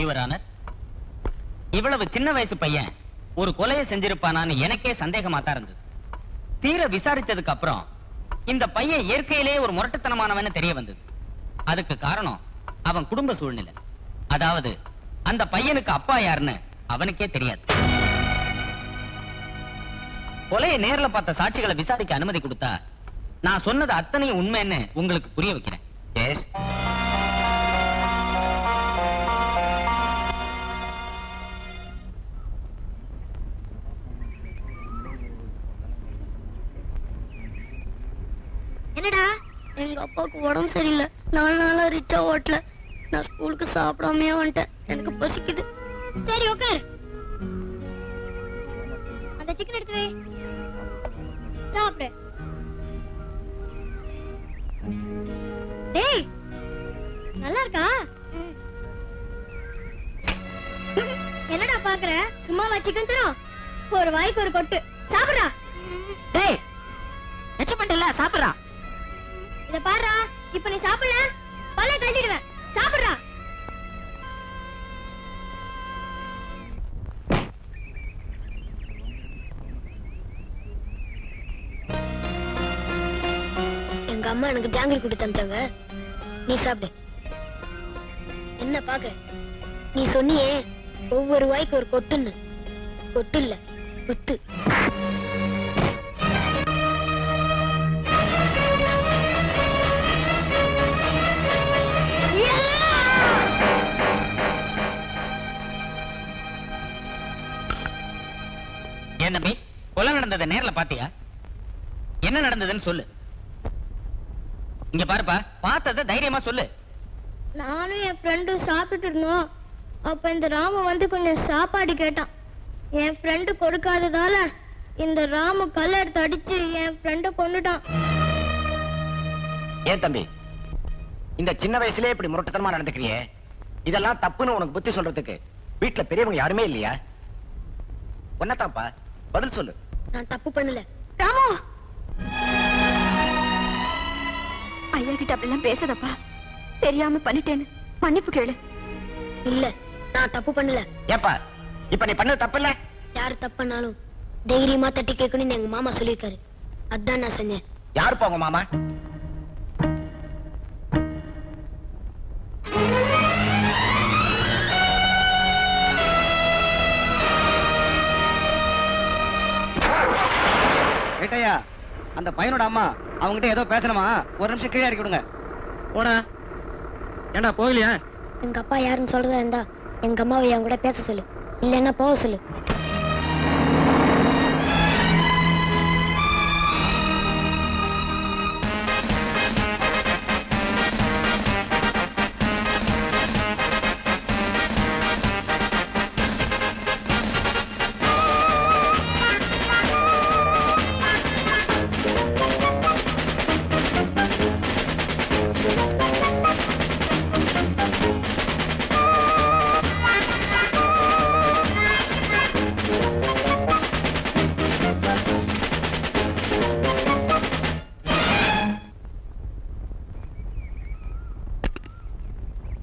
Your honour, இவ்வளவு சின்ன வயசு பையன் ஒரு கொலையை செஞ்சிருப்பானான்னு எனக்கே சந்தேகமா தான் இருந்தது. தீர விசாரித்ததுக்கு அப்புறம் இந்த பையன் இயற்கையிலேயே ஒரு முரட்டுத்தனமானவன்னு தெரிய வந்தது. அதுக்கு காரணம் அவன் குடும்ப சூழ்நிலை. அதாவது அந்த பையனுக்கு அப்பா யாருன்னு அவனுக்கே தெரியாது. கொலையை நேர்ல பார்த்த சாட்சிகளை விசாரிக்க அனுமதி கொடுத்தா நான் சொன்னது அத்தனையும் உண்மைன்னு உங்களுக்கு புரிய வைக்கிறேன். என்னடா, எங்க அப்பாவுக்கு உடம்பு சரியில்லை, 4 நாளா ரிச்சா ஓட்டல. நான் ஸ்கூலுக்கு சாப்பிடாமையே வந்துட்டேன். எனக்கு பசிக்குது. சரி உட்கார். அந்த சிக்கன் எடுத்து வை, சாப்பிடு. டேய், நல்லா இருக்கா? என்னடா பாக்குற? சும்மாவா சிக்கன் தரும்? ஒரு வாய்க்கு ஒரு கொட்டு சாப்பிடுறா. டேய், எச்சப்பண்டல சாப்பிடுறா. இத பாருடா, இப்ப நீ சாப்பிடல பல்ல கழட்டிடுவேன். சாப்பிடுறா. எங்க அம்மா எனக்கு ஜாங்கிரி கொடுத்து அனுப்பிச்சாங்க. நீ சாப்பிடு. என்ன பாக்குற? நீ சொன்னியே ஒவ்வொரு வாய்க்கு ஒரு கொட்டுன்னு. கொட்டு இல்ல, குத்து. ஏன் தம்பி, கொலை நடந்ததை நேர்ல பாத்தியா? என்ன நடந்ததுன்னு சொல்லு. இங்க பாருப்பா, பார்த்தத தைரியமா சொல்லு. நானும் என் ஃப்ரெண்டும் சாப்பிட்டு இருந்தோம். அப்ப இந்த ராமு வந்து கொஞ்சம் சாப்பாடு கேட்டான். என் ஃப்ரெண்டு கொடுக்காததால இந்த ராமு கல்ல எடுத்து அடிச்சு என் ஃப்ரெண்ட கொன்னுட்டான். ஏன் தம்பி, இந்த சின்ன வயசுலயே இப்படி முரட்டுத்தனமா நடந்துக்கிறியே, இதெல்லாம் தப்புன்னு உனக்கு புத்தி சொல்றதுக்கு வீட்டுல பெரியவங்க யாருமே இல்லையா? ஒன்னதாப்பா, பதில் சொல்லு. நான் தப்பு பண்ணல ராமு. ஐயா கிட்ட அப்படிலாம் பேசாதப்பா. தெரியாம பண்ணிட்டேன்னு மன்னிப்பு கேளு. இல்ல, நான் தப்பு பண்ணல. ஏப்பா, இப்ப நீ பண்ணது தப்பு இல்ல? யாரு தப்பு பண்ணாலும் தைரியமா தட்டி கேட்கணும்னு எங்க மாமா சொல்லிருக்காரு. அதான் நான் செஞ்சேன். யாருப்பா உங்க மாமா? ஏட்டையா, அந்த பையனோட அம்மா அவங்ககிட்ட ஏதோ பேசணுமா? ஒரு நிமிஷம் கீழே இறக்கி விடுங்க. போடா. ஏண்டா போகலையா? எங்க அப்பா யாருன்னு சொல்றதா இருந்தா எங்க அம்மாவை என் கூட பேச சொல்லு, இல்லன்னா போக சொல்லு.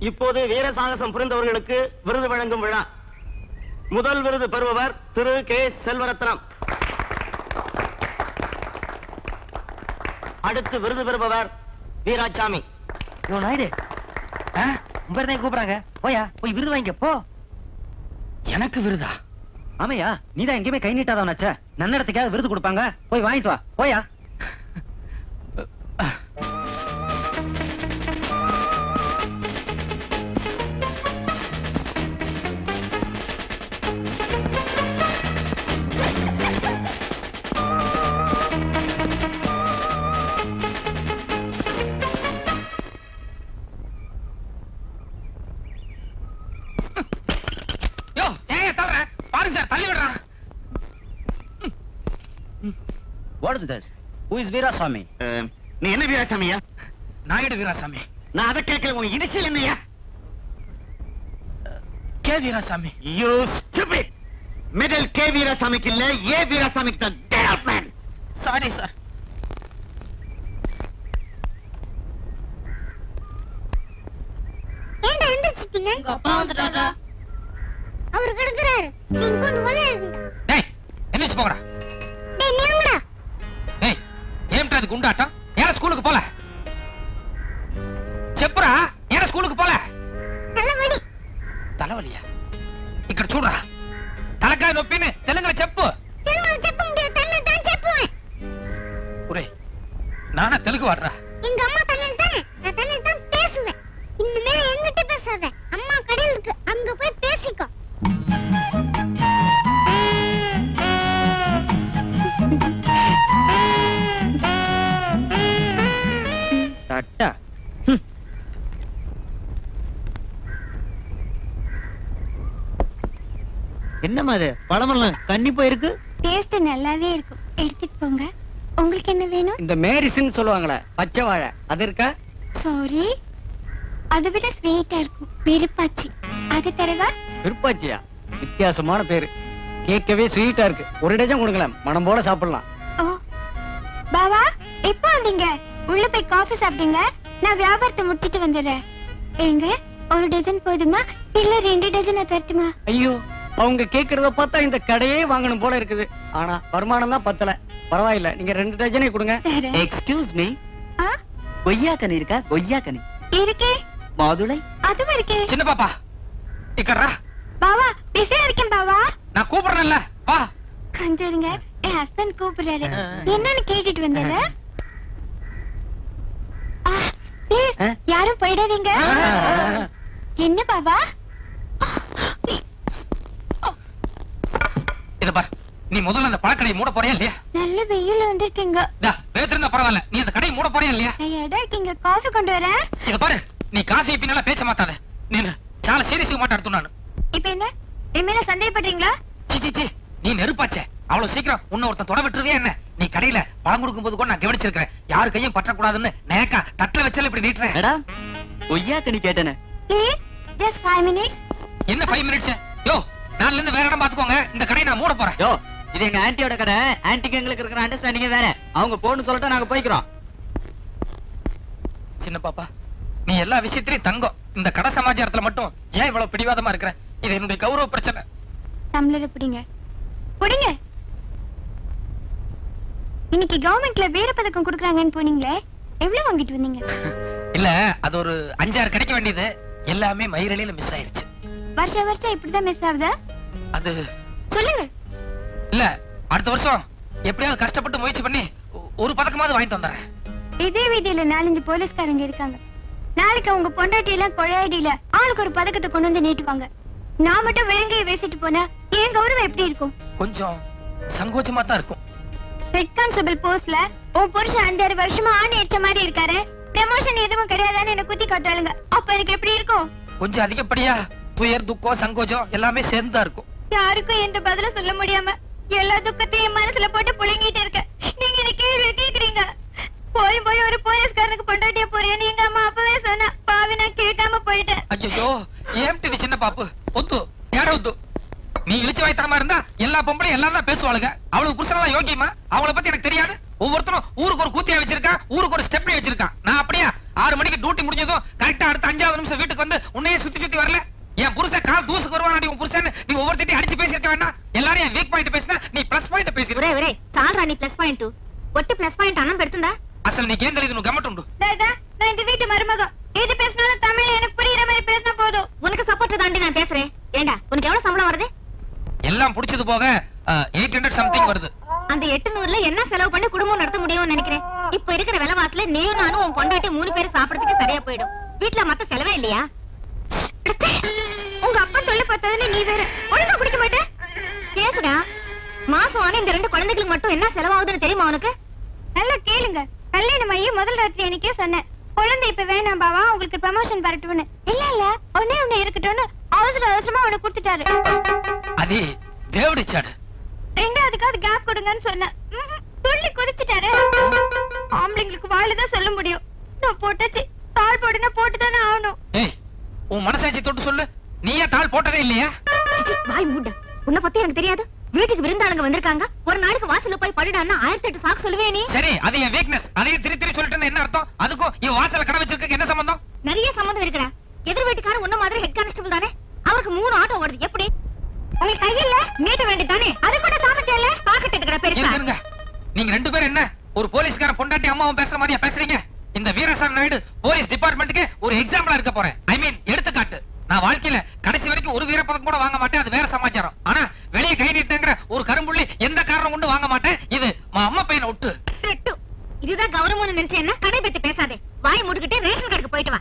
இப்போது வீர சாகசம் புரிந்தவர்களுக்கு விருது வழங்கும் விழா. முதல் விருது பெறுபவர் திரு கே செல்வரத்னம். அடுத்து விருது பெறுபவர் வீராசாமி. நாயுடு, உங்க கூப்பிடுறாங்க. போயா, போய் விருது வாங்கிக்க போ. எனக்கு விருதா? ஆமையா, நீதான் எங்கேயுமே கை நீட்டாதவனாச்ச. நன்னடத்துக்காக விருது கொடுப்பாங்க. போய் வாங்கிட்டு வா. போயா. What is this? Who is Veerasamy? நீ என்ன வீராசாமியா? நாயுடு வீராசாமி. நான் அதை கேட்கல. உன் இனிஷியல் என்னையா? K Veerasamy. You stupid! Middle K வீராசாமிக்கு இல்ல, ஏ வீராசாமிக்கு தான். Dead man. Sorry sir. ஏன்டா எந்திரிச்சிட்டீங்க? அப்பா வந்துட்டாரா? அவர் கிடக்குறாரு. நீங்க வந்து வளைய. டேய் என்னச்சு போங்கடா. டேய் நீங்கடா. டேய் ஏம்டா இது குண்டாட்டம்? ஏன் ஸ்கூலுக்கு போல? செப்புரா ஏன் ஸ்கூலுக்கு போல? தலைவலி. தலைவலியா? ఇక్కడ చూడరా. తలకాయ నొప్పిని తెలుగులో చెప్పు. తెలుగులో చెప్ప முடியாது. తన్నే தான் చెప్పుவேன். ఒరేయ్ நானா தெலுங்கு வாடுறா. எங்க அம்மா தன்னில் தானே, நான் தன்னில் தான் பேசுவேன். இனிமே என்கிட்ட பேசாத. அம்மா கடையில் இருக்கு, அங்க போய் பேசிக்கோ. தட்டா என்னம்மா அது பழமெல்லாம் கண்ணி போயிருக்கு. டேஸ்ட் நல்லாவே இருக்கும், எடுத்துட்டு போங்க. உங்களுக்கு என்ன வேணும்? இந்த மேரிசின்னு சொல்லுவாங்களே பச்சை வாழை அது இருக்கா? சாரி, அதை விட ஸ்வீட்டா இருக்கும், விருப்பாச்சி. அது தரவா? விருப்பாச்சியா? வித்தியாசமான பேரு, கேட்கவே ஸ்வீட்டா இருக்கு. ஒரு டஜன் கொடுங்களேன், மனம் போல சாப்பிடலாம். ஓ பாவா, எப்போ வந்தீங்க? உள்ள போய் காஃபி சாப்பிடுங்க, நான் வியாபாரத்தை முடிச்சிட்டு வந்துடுறேன். ஏங்க ஒரு டஜன் போதுமா இல்ல 2 டஜன் தரட்டுமா? ஐயோ, அவங்க கேக்குறத பார்த்தா இந்த கடையே வாங்கணும் போல இருக்குது. ஆனா வருமானம் தான் பத்தல. பரவாயில்ல, நீங்க 2 டஜனே கொடுங்க. எக்ஸ்கியூஸ் மீ, ஆ கொய்யாக்கனி இருக்கா? கொய்யாக்கனி இருக்கே. மாதுளை அதுவும் இருக்கே. சின்ன பாப்பா இக்கறா. பாவா பிஸியா இருக்கேன் பாவா. நான் கூப்பிடுறேன்ல, வா. கொஞ்சம் இருங்க, என் ஹஸ்பண்ட் கூப்பிடுறாரு. என்னன்னு கேட்டுட்டு வந்துடுறேன். யாரும் போயிடாதீங்க. என்ன பாவா? இத பாரு, நீ முதல்ல அந்த பழக்கடையை மூட போறியா இல்லையா? நல்ல வெயில் வந்திருக்கீங்க. வேத்திருந்தா பரவாயில்ல, நீ அந்த கடையை மூட போறியா இல்லையா? எடா இருக்கீங்க, காஃபி கொண்டு வரேன். இத பாரு, நீ காஃபி பின்னால பேச மாட்டாத. நீ சால சீரியஸா மாட்டாடுத்து நான். இப்ப என்ன என் மேல சந்தேகப்படுறீங்களா? சி நீ நெருப்பாச்சே, அவ்வளவு சீக்கிரம் உன்ன ஒருத்தன் தொட விட்டுருவே என்ன? நீ கடையில பழம் கொடுக்கும் போது கூட நான் கவனிச்சிருக்கிறேன். யாரு கையும் பற்றக்கூடாதுன்னு நேக்கா தட்டுல வச்சால இப்படி நீட்டுறேன். மேடம், கொய்யாக்கனி கேட்டேனே. Please just 5 minutes. என்ன 5 minutes? யோ, நாளைல இருந்து வேற இடம் பாத்துக்கோங்க. இந்த கடையை நான் மூட போறேன். யோ, இது எங்க ஆன்ட்டியோட கடை. ஆன்ட்டிக்கு எங்களுக்கு இருக்கிற அண்டர்ஸ்டாண்டிங் வேற. அவங்க போன்னு சொல்லிட்டு நாங்க போய்க்கிறோம். சின்ன பாப்பா, நீ எல்லா விஷயத்திலயும் தங்கம். இந்த கடை சமாச்சாரத்துல மட்டும் ஏன் இவ்வளவு பிடிவாதமா இருக்கிற? இது என்னுடைய கௌரவ பிரச்சனை. டம்ளரை பிடிங்க, பிடிங்க. இன்னைக்கு கவர்மெண்ட்ல வீர பதக்கம் கொடுக்கறாங்கன்னு போனீங்களே, எவ்வளவு வாங்கிட்டு வந்தீங்க? இல்ல, அது ஒரு 5-6 கிடைக்க வேண்டியது எல்லாமே மயிரலையில மிஸ் ஆயிருச்சு. வருஷம் இப்படிதான் மிஸ் ஆகுதா? அது சொல்லுங்க. இல்ல, அடுத்த வருஷம் எப்படியாவது கஷ்டப்பட்டு முயற்சி பண்ணி ஒரு பதக்கமாவது வாங்கிட்டு வந்துறேன். இதே வீதியில 4-5 போலீஸ்காரங்க இருக்காங்க. நாளைக்கு அவங்க பொண்டாட்டியெல்லாம் கொழையடியில ஆளுக்கு ஒரு பதக்கத்தை கொண்டு வந்து நீட்டுவாங்க. நான் மட்டும் விலங்கையை பேசிட்டு போனா என் கௌரவம் எப்படி இருக்கும்? கொஞ்சம் சங்கோச்சமா தான் இருக்கும். ஹெட் கான்ஸ்டபிள் போஸ்ட்ல உன் புருஷன் 5-6 வருஷமா ஆணி அடிச்ச மாதிரி இருக்காரு. ப்ரமோஷன் எதுவும் கிடையாதான்னு என்ன குத்தி காட்டாளுங்க. அப்ப எனக்கு எப்படி இருக்கும்? கொஞ்சம் அதிகப்படியா துயர், துக்கம், சங்கோஜம் எல்லாமே சேர்ந்தா இருக்கும். யாருக்கும் எந்த பதிலும் சொல்ல முடியாம எல்லா துக்கத்தையும் என் மனசுல போட்டு புழுங்கிட்டு இருக்க. நீங்க இந்த கேள்வி கேக்குறீங்க. போய் ஒரு போலீஸ்காரனுக்கு பொண்டாட்டியா போறியான்னு எங்க அம்மா அப்பவே சொன்னா. பாவி, நான் கேட்காம போயிட்டேன். ஐயோ, ஏம்டி சின்ன பாப்பு ஒத்து யார ஒத்து? நீ இழிச்சு வாய்த்தனமா இருந்தா எல்லா பொம்பளையும் எல்லாரும் தான் பேசுவாளுங்க. அவளுக்கு புருஷனெல்லாம் யோகியமா? அவளை பத்தி எனக்கு தெரியாது. ஒவ்வொருத்தரும் ஊருக்கு ஒரு கூத்தியா வச்சிருக்கான், ஊருக்கு ஒரு ஸ்டெப்னி வச்சிருக்கான். நான் அப்படியா 6 மணிக்கு டியூட்டி முடிஞ்சதும் கரெக்டா அடுத்த 5வது நிமிஷம் வீட்டுக்கு வந்து உன்னையே சுத்தி வரல? என் புருஷன் கால் தூசுக்கு வருவான். உன் புருஷன் நீ ஒவ்வொருத்தையும் அடிச்சு பேசிருக்க வேண்டாம். எல்லாரும் என் வீக் பாயிண்ட் பேசினா நீ பிளஸ் பாயிண்ட் பேசி. ఒరే చాలరా నీ ప్లస్ పాయింట్ ఒట్టి ప్లస్ పాయింట్ అన్నం పెడుతుందా? అసలు నీకేం తెలియదు, నువ్వు గమ్మట్టుండు. நான் இந்த வீட்டு மருமகம். எது பேசினாலும் தமிழ் எனக்கு புரியுற மாதிரி பேசினா போதும். உனக்கு சப்போர்ட் தாண்டி நான் பேசுறேன். ஏண்டா உனக்கு எவ்வளவு சம்பளம் வருது? எல்லாம் புடிச்சது போக 800 சம்திங் வருது. அந்த 800ல என்ன செலவு பண்ணி குடும்பம் நடத்த முடியும்னு நினைக்கிறேன். இப்ப இருக்கிற விலைவாசில நீயும் நானும் உன் பொண்டாட்டி 3 பேரும் சாப்பிடறதுக்கு சரியா போயிடும். வீட்டுல மத்த செலவே இல்லையா? உங்க அப்பா சொல்லி பார்த்ததுன்னு நீ வேற ஒழுங்கா குடிக்க மாட்டேன். பேசுடா. மாசம் ஆன இந்த 2 குழந்தைகளுக்கு மட்டும் என்ன செலவாகுதுன்னு தெரியுமா உனக்கு? நல்லா கேளுங்க. கல்யாணம் ஆகி முதல் ராத்திரி அன்னைக்கே சொன்னேன், குழந்தை இப்ப வேணாம் பாவா, உங்களுக்கு ப்ரமோஷன் வரட்டும்னு. இல்ல ஒண்ணே இருக்கட்டும்னு அவசரமா அவனை கொடுத்துட்டாரு. அது தேவடிச்சாடு. 2வதுக்காவது கேப் கொடுங்கன்னு சொன்னேன். துள்ளி குதிச்சுட்டாரு. ஆம்பளைங்களுக்கு வாயில்தான் சொல்ல முடியும். நான் போட்டாச்சு, தாள் போடுனா போட்டுதானே ஆகணும். ஏய், உன் மனசாட்சி தொட்டு சொல்லு, நீயே தாள் போட்டதே இல்லையா? வாய் மூட. உன்னை பத்தி எனக்கு தெரியாது. வீட்டுக்கு விருந்தாளுங்க வந்திருக்காங்க, ஒரு நாளைக்கு வாசல்ல போய் படுடான்னா 1008 சாக்கு சொல்லுவே நீ. சரி, அது என் வீக்னஸ். அதையும் திரி சொல்லிட்டு என்ன அர்த்தம்? அதுக்கும் என் வாசல்ல கடை வச்சிருக்க என்ன சம்பந்தம்? நிறைய சம்பந்தம் இருக்குடா. எதிர் வீட்டுக்காரன் உன்ன மாதிரி ஹெட் கான்ஸ்டபிள் தானே. அவருக்கு 3 ஆட்டோ ஓடுது. எப்படி உங்களுக்கு கையில நீட்ட வேண்டியதானே அது கூட சாப்பிட்டேல பாக்கெட் எடுக்கற பெருசா இருங்க. நீங்க ரெண்டு பேரும் என்ன ஒரு போலீஸ்கார பொண்டாட்டி அம்மாவும் பேசுற மாதிரியா பேசுறீங்க? இந்த வீரசாமி நாயுடு போலீஸ் டிபார்ட்மெண்ட்டுக்கு ஒரு எக்ஸாம்பிளா இருக்க போறேன். ஐ மீன் எடுத்துக்காட்டு. நான் வாழ்க்கையில கடைசி வரைக்கும் ஒரு வீரப்பதக்கம் கூட வாங்க மாட்டேன், அது வேற சமாச்சாரம். ஆனா வெளியே கை நீட்டங்கிற ஒரு கரும்புள்ளி எந்த காரணம் கொண்டு வாங்க மாட்டேன். இது அம்மா பையனை விட்டு இதுதான் கௌரவம்னு நினைச்சேன்னா கடை பத்தி பேசாதே. வாய் மூடிக்கிட்டே ரேஷன் கடைக்கு போயிட்டு வா.